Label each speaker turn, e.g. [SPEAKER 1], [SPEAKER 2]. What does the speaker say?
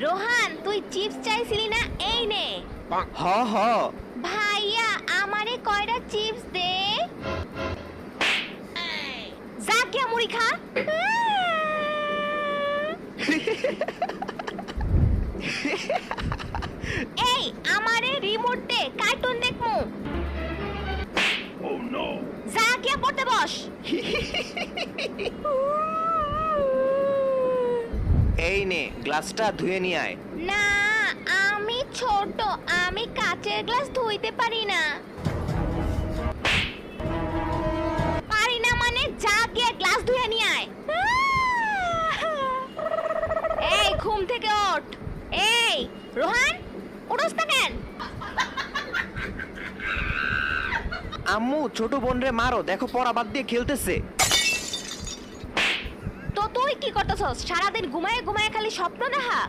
[SPEAKER 1] রোহান তুই চিপস চাইছিলি না, এই নে।
[SPEAKER 2] হ হ।
[SPEAKER 1] ভাইয়া আমারে কয়টা চিপস দে। যা কে মুড়ি খা। এই আমারে রিমোট দে, কার্টুন দেখমু। যা কে পড়তে বস।
[SPEAKER 2] এই নে গ্লাসটা ধুয়ে নিয়ে আয়।
[SPEAKER 1] না আমি ছোট, আমি কাচের গ্লাস ধুইতে পারি না। পারি না মানে যা গিয়ে গ্লাস ধুয়ে নিয়ে আয়। এই ঘুম থেকে ওঠ। এই রোহান উঠোস না কেন?
[SPEAKER 2] আম্মু ছোট বোন রে মারো, দেখো পড়া বাদ দিয়ে খেলতেছে।
[SPEAKER 1] তো তুই কি করতেছস? সারাদিন ঘুমায় ঘুমায় খালি স্বপ্ন দেখা।